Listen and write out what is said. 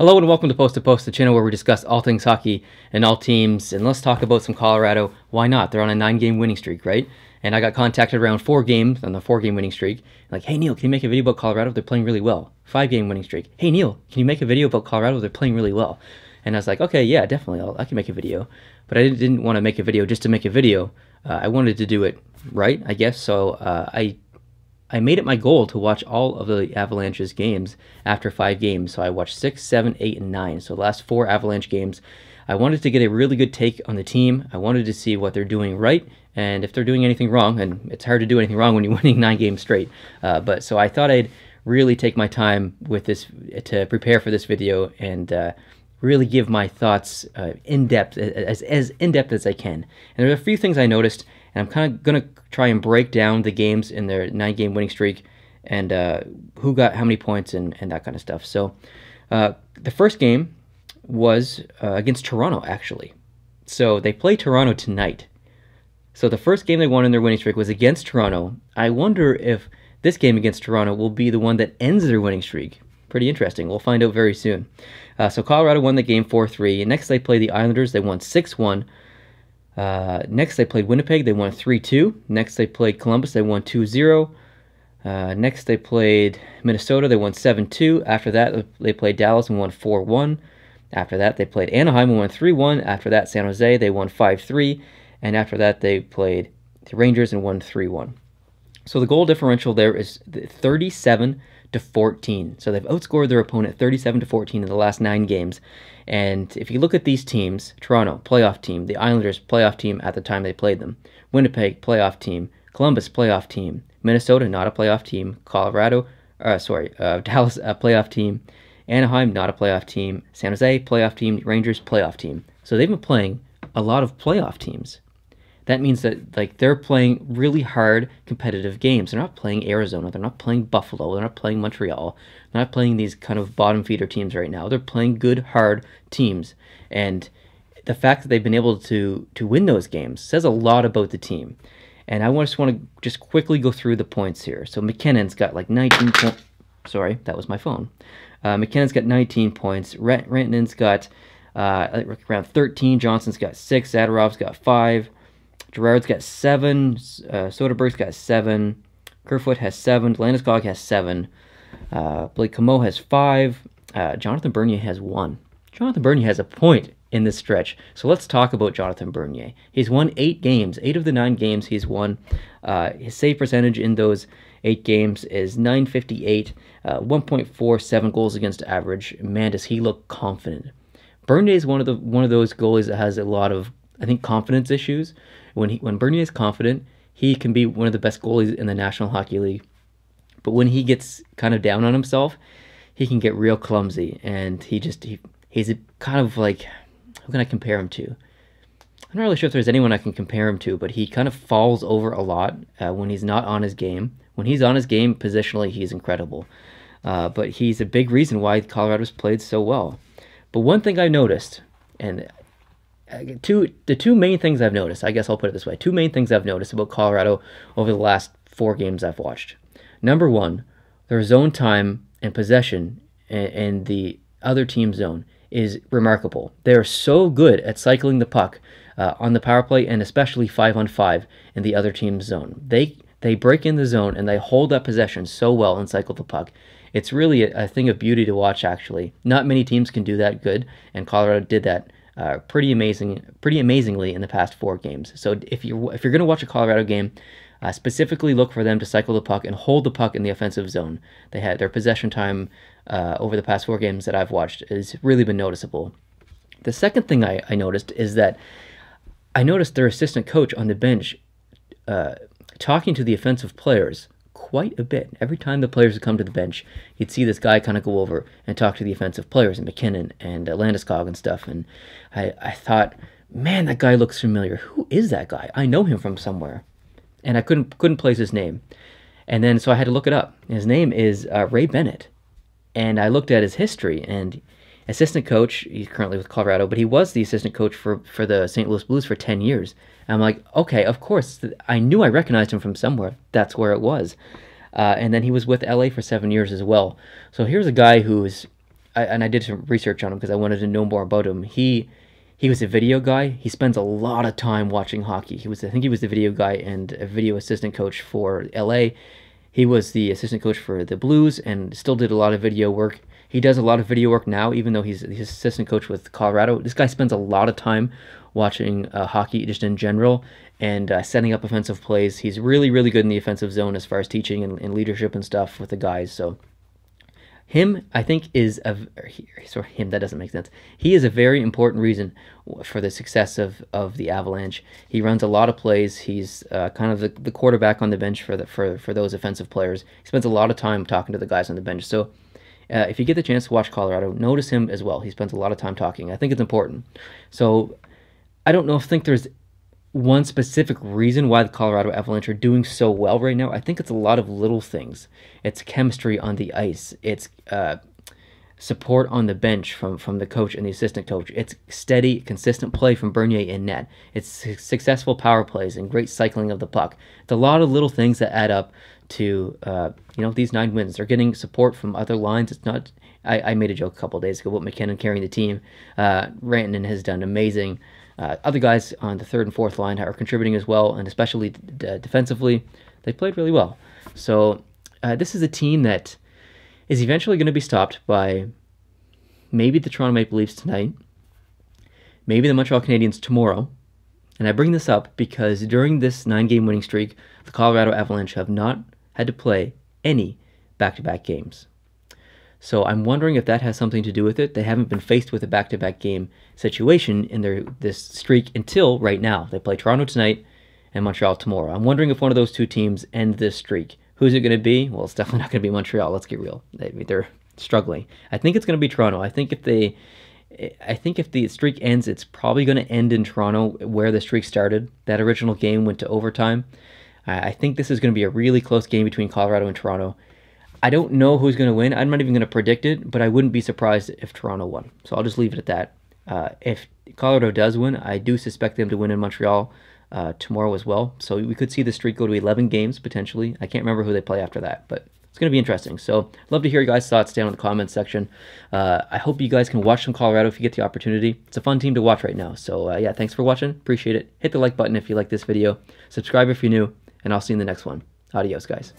Hello and welcome to Post, the channel where we discuss all things hockey and all teams. And let's talk about some Colorado. Why not? They're on a 9-game winning streak, right? And I got contacted around 4 games on the 4-game winning streak. Like, hey Neil, can you make a video about Colorado? They're playing really well. 5-game winning streak. Hey Neil, can you make a video about Colorado? They're playing really well. And I was like, okay, yeah, definitely, I can make a video. But I didn't want to make a video just to make a video. I wanted to do it right, I guess. So I made it my goal to watch all of the Avalanche's games after 5 games. So I watched 6, 7, 8, and 9. So the last 4 Avalanche games. I wanted to get a really good take on the team. I wanted to see what they're doing right and if they're doing anything wrong. And it's hard to do anything wrong when you're winning 9 games straight. But so I thought I'd really take my time with this to prepare for this video and really give my thoughts in-depth, as in-depth as I can. And there are a few things I noticed, and I'm kind of going to try and break down the games in their 9-game winning streak and who got how many points and that kind of stuff. So the first game was against Toronto, actually. So they play Toronto tonight. So the first game they won in their winning streak was against Toronto. I wonder if this game against Toronto will be the one that ends their winning streak. Pretty interesting. We'll find out very soon. So Colorado won the game 4-3. Next they played the Islanders. They won 6-1. Next they played Winnipeg. They won 3-2. Next they played Columbus. They won 2-0. Next they played Minnesota. They won 7-2. After that they played Dallas and won 4-1. After that they played Anaheim and won 3-1. After that San Jose, they won 5-3. And after that they played the Rangers and won 3-1. So the goal differential there is 37-14. So they've outscored their opponent 37-14 in the last 9 games. And if you look at these teams, Toronto, playoff team, the Islanders, playoff team at the time they played them, Winnipeg, playoff team, Columbus, playoff team, Minnesota, not a playoff team, Dallas, a playoff team, Anaheim, not a playoff team, San Jose, playoff team, Rangers, playoff team. So they've been playing a lot of playoff teams. That means that they're playing really hard competitive games. They're not playing Arizona. They're not playing Buffalo. They're not playing Montreal. They're not playing these kind of bottom feeder teams right now. They're playing good, hard teams. And the fact that they've been able to win those games says a lot about the team. And I just want to quickly go through the points here. So McKinnon's got 19 points. Sorry, that was my phone. McKinnon's got 19 points. Rantanen's got around 13. Johnson's got 6. Zadorov's got 5. Gerard's got 7, Soderberg's got 7, Kerfoot has 7, Landeskog has 7, Blake Comeau has 5, Jonathan Bernier has 1. Jonathan Bernier has a point in this stretch. So let's talk about Jonathan Bernier. He's won 8 games. 8 of the 9 games he's won. His save percentage in those 8 games is .958, 1.47 goals against average. Man, does he look confident. Bernier is one of those goalies that has a lot of, I think, confidence issues. When Bernier is confident, he can be one of the best goalies in the National Hockey League. But when he gets kind of down on himself, he can get real clumsy, and he's a kind of like, who can I compare him to? I'm not really sure if there's anyone I can compare him to, but he kind of falls over a lot when he's not on his game. When he's on his game, positionally, he's incredible. But he's a big reason why Colorado's played so well. But one thing I noticed, and the two main things I've noticed, I guess I'll put it this way, 2 main things I've noticed about Colorado over the last 4 games I've watched. Number 1, their zone time and possession in the other team's zone is remarkable. They're so good at cycling the puck on the power play, and especially 5-on-5 in the other team's zone. They break in the zone and they hold that possession so well and cycle the puck. It's really a thing of beauty to watch, actually. Not many teams can do that good, and Colorado did that pretty amazingly in the past 4 games. So if you're going to watch a Colorado game, specifically look for them to cycle the puck and hold the puck in the offensive zone. They had their possession time over the past 4 games that I've watched has really been noticeable. The second thing I noticed is that I noticed their assistant coach on the bench talking to the offensive players quite a bit. Every time the players would come to the bench, you'd see this guy kind of go over and talk to the offensive players, and McKinnon and Landeskog and stuff. And I thought, man, that guy looks familiar. Who is that guy? I know him from somewhere. And I couldn't place his name. And then so I had to look it up. His name is Ray Bennett. And I looked at his history, and assistant coach, he's currently with Colorado, but he was the assistant coach for the St. Louis Blues for 10 years. And I'm like, okay, of course, I knew I recognized him from somewhere. That's where it was. And then he was with LA for 7 years as well. So here's a guy who's and I did some research on him because I wanted to know more about him. He was a video guy. He spends a lot of time watching hockey. I think he was the video guy and a video assistant coach for LA. He was the assistant coach for the Blues and still did a lot of video work. He does a lot of video work now, even though he's assistant coach with Colorado. This guy spends a lot of time watching hockey just in general and setting up offensive plays. He's really, really good in the offensive zone as far as teaching and leadership and stuff with the guys. So him, I think, that doesn't make sense. He is a very important reason for the success of the Avalanche. He runs a lot of plays. He's kind of the quarterback on the bench for those offensive players. He spends a lot of time talking to the guys on the bench. So if you get the chance to watch Colorado, notice him as well. He spends a lot of time talking. I think it's important. So I don't think there's one specific reason why the Colorado Avalanche are doing so well right now. I think it's a lot of little things. It's chemistry on the ice. It's support on the bench from the coach and the assistant coach. It's steady, consistent play from Bernier in net. It's successful power plays and great cycling of the puck. It's a lot of little things that add up to these 9 wins. They're getting support from other lines. It's not. I made a joke a couple of days ago about McKinnon carrying the team. Rantanen has done amazing. Other guys on the third and fourth line are contributing as well, and especially defensively, they played really well. So this is a team that is eventually going to be stopped by maybe the Toronto Maple Leafs tonight, maybe the Montreal Canadiens tomorrow. And I bring this up because during this 9-game winning streak, the Colorado Avalanche have not had to play any back-to-back games. So I'm wondering if that has something to do with it. They haven't been faced with a back-to-back game situation in this streak until right now. They play Toronto tonight and Montreal tomorrow. I'm wondering if one of those two teams end this streak. Who's it going to be? Well, it's definitely not going to be Montreal. Let's get real. They're struggling. I think it's going to be Toronto. I think if the streak ends, it's probably going to end in Toronto where the streak started. That original game went to overtime. I think this is going to be a really close game between Colorado and Toronto. I don't know who's going to win. I'm not even going to predict it, but I wouldn't be surprised if Toronto won. So I'll just leave it at that. If Colorado does win, I do suspect them to win in Montreal tomorrow as well. So we could see the streak go to 11 games potentially. I can't remember who they play after that, but it's going to be interesting. So love to hear your guys' thoughts down in the comments section. I hope you guys can watch some Colorado if you get the opportunity. It's a fun team to watch right now. So yeah, thanks for watching. Appreciate it. Hit the like button if you like this video. Subscribe if you're new, and I'll see you in the next one. Adios, guys.